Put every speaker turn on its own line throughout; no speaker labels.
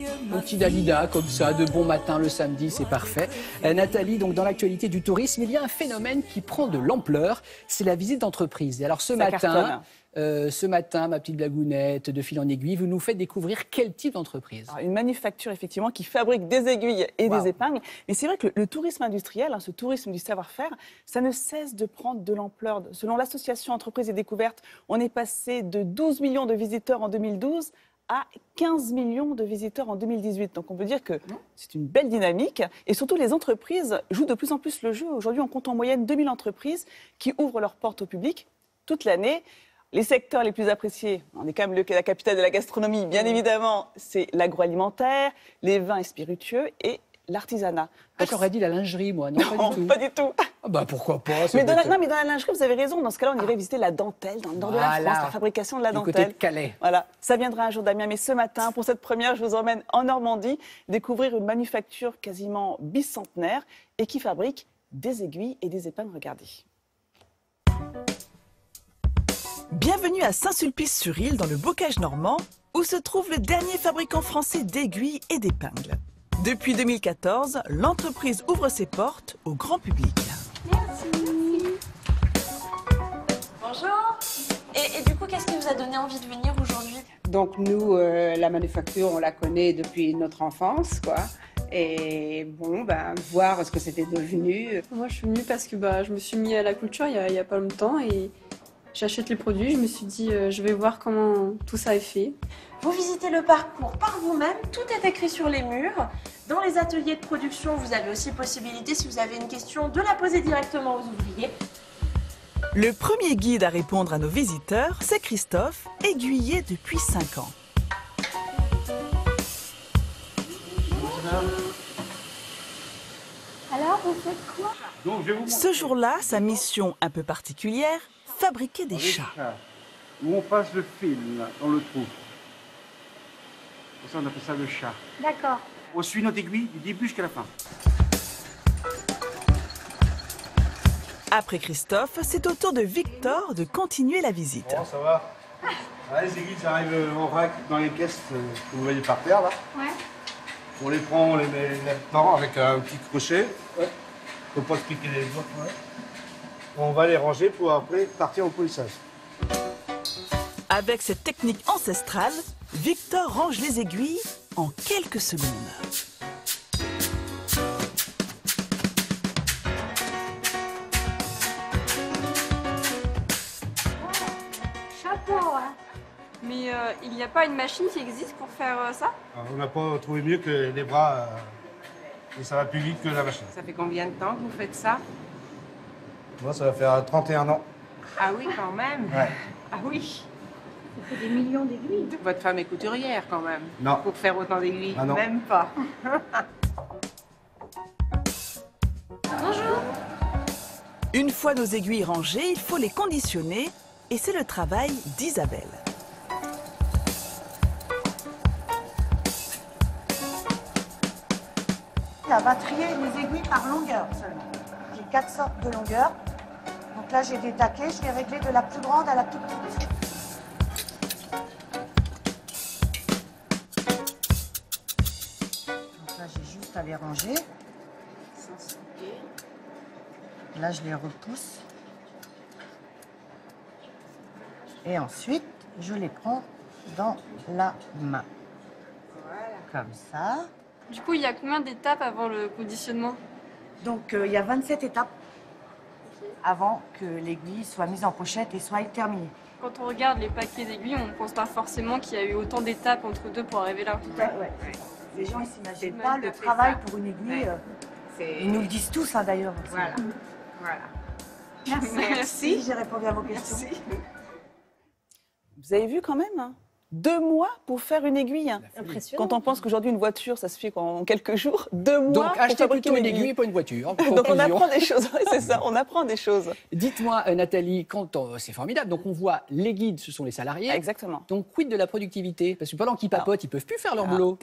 Un petit Dalida comme ça, de bon matin le samedi, c'est parfait. Nathalie, donc dans l'actualité du tourisme, il y a un phénomène qui prend de l'ampleur, c'est la visite d'entreprise. Et alors ce matin, ma petite blagounette de fil en aiguille, vous nous faites découvrir quel type d'entreprise?
Une manufacture effectivement qui fabrique des aiguilles et des épingles. Mais c'est vrai que le tourisme industriel, ce tourisme du savoir-faire, ça ne cesse de prendre de l'ampleur. Selon l'association Entreprises et Découvertes, on est passé de 12 millions de visiteurs en 2012 à 15 millions de visiteurs en 2018. Donc on peut dire que c'est une belle dynamique. Et surtout, les entreprises jouent de plus en plus le jeu. Aujourd'hui, on compte en moyenne 2000 entreprises qui ouvrent leurs portes au public toute l'année. Les secteurs les plus appréciés, on est quand même la capitale de la gastronomie, bien évidemment, c'est l'agroalimentaire, les vins et spiritueux et l'artisanat.
J'aurais dit la lingerie, moi. Non,
pas du tout.
Ah bah pourquoi pas.
Mais dans la lingerie, vous avez raison. Dans ce cas-là, on irait visiter la dentelle dans le nord de la France, la fabrication de la dentelle.
Du côté de Calais.
Voilà, ça viendra un jour, Damien. Mais ce matin, pour cette première, je vous emmène en Normandie découvrir une manufacture quasiment bicentenaire et qui fabrique des aiguilles et des épingles. Regardez. Bienvenue à Saint-Sulpice-sur-Île, dans le Bocage normand, où se trouve le dernier fabricant français d'aiguilles et d'épingles. Depuis 2014, l'entreprise ouvre ses portes au grand public.
Merci. Bonjour. Et du coup, qu'est-ce qui vous a donné envie de venir aujourd'hui?
Donc nous, la manufacture, on la connaît depuis notre enfance, quoi. Et bon, voir ce que c'était devenu.
Moi, je suis venue parce que je me suis mis à la couture il y a pas longtemps et j'achète les produits. Je me suis dit, je vais voir comment tout ça est fait.
Vous visitez le parcours par vous-même, tout est écrit sur les murs. Dans les ateliers de production, vous avez aussi possibilité, si vous avez une question, de la poser directement aux ouvriers.
Le premier guide à répondre à nos visiteurs, c'est Christophe, aiguillé depuis 5 ans.
Alors, vous faites quoi?
Ce jour-là, sa mission un peu particulière, fabriquer des chats.
Où on passe le fil dans le trou. Pour ça, on appelle ça le chat.
D'accord.
On suit notre aiguille du début jusqu'à la fin.
Après Christophe, c'est au tour de Victor de continuer la visite.
Bon, ça va. Les aiguilles, ça arrive en vrac dans les caisses que vous voyez par terre, là.
Ouais.
On les prend, on les met là-dedans avec un petit crochet. Ouais. Faut pas se piquer les doigts. Ouais. On va les ranger pour après partir au polissage.
Avec cette technique ancestrale, Victor range les aiguilles en quelques secondes.
Chapeau, hein.
Mais il n'y a pas une machine qui existe pour faire ça?
Alors, on n'a pas trouvé mieux que les bras. Et ça va plus vite que la machine.
Ça fait combien de temps que vous faites ça?
Moi, ça va faire 31 ans.
Ah oui, quand même.
Ouais.
Ah oui.
Ça fait des millions d'aiguilles.
Votre femme est couturière quand même.
Non.
Pour faire autant d'aiguilles.
Ah non.
Même pas.
Bonjour.
Une fois nos aiguilles rangées, il faut les conditionner et c'est le travail d'Isabelle.
On va trier les aiguilles par longueur seulement. J'ai 4 sortes de longueurs. Donc là, j'ai des taquets, je vais régler de la plus grande à la toute petite. Donc là, j'ai juste à les ranger. Là, je les repousse. Et ensuite, je les prends dans la main. Voilà. Comme ça.
Du coup, il y a combien d'étapes avant le conditionnement?
Donc, il y a 27 étapes avant que l'aiguille soit mise en pochette et soit terminée.
Quand on regarde les paquets d'aiguilles, on ne pense pas forcément qu'il y a eu autant d'étapes entre deux pour arriver là.
Ouais. Les gens ne s'imaginent pas le travail pour une aiguille. Ils nous le disent tous, d'ailleurs.
Voilà.
Merci. J'ai répondu à vos questions.
Merci. Vous avez vu quand même, hein, 2 mois pour faire une aiguille.
Impressionnant.
Quand on pense qu'aujourd'hui une voiture, ça se fait en quelques jours, 2 mois
Donc
pour
achetez
fabriquer
plutôt une aiguille et pas une voiture.
Donc on apprend des choses, ouais, c'est ça, on apprend des choses.
Dites-moi, Nathalie, c'est formidable. Donc on voit les guides, ce sont les salariés.
Exactement.
Donc quid de la productivité? Parce que pendant qu'ils papotent, ils peuvent plus faire leur boulot.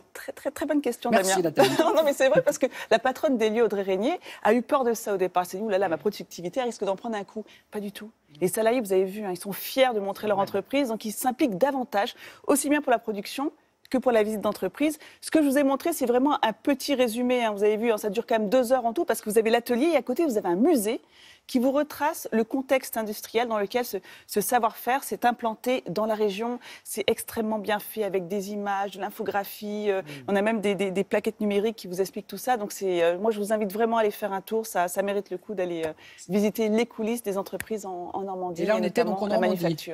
Très bonne question,
Merci,
Damien.
Nathalie.
Non mais c'est vrai parce que la patronne des lieux, Audrey Régnier, a eu peur de ça au départ. Elle s'est dit, oulala, ma productivité elle risque d'en prendre un coup. Pas du tout. Les salariés, vous avez vu, hein, ils sont fiers de montrer leur entreprise, donc ils s'impliquent davantage, aussi bien pour la production que pour la visite d'entreprise. Ce que je vous ai montré, c'est vraiment un petit résumé. Vous avez vu, ça dure quand même 2 heures en tout, parce que vous avez l'atelier et à côté, vous avez un musée qui vous retrace le contexte industriel dans lequel ce savoir-faire s'est implanté dans la région. C'est extrêmement bien fait avec des images, de l'infographie. On a même des plaquettes numériques qui vous expliquent tout ça. Donc moi, je vous invite vraiment à aller faire un tour. Ça mérite le coup d'aller visiter les coulisses des entreprises en Normandie.
Et là, on était donc en
la
Normandie.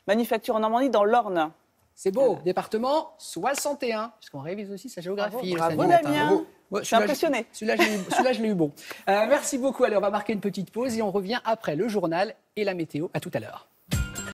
Manufacture en Normandie, dans l'Orne.
C'est beau, département 61, puisqu'on révise aussi sa géographie.
Bravo Damien. Je suis impressionnée.
Celui-là, je l'ai eu bon. Merci beaucoup. Allez, on va marquer une petite pause et on revient après le journal et la météo. À tout à l'heure.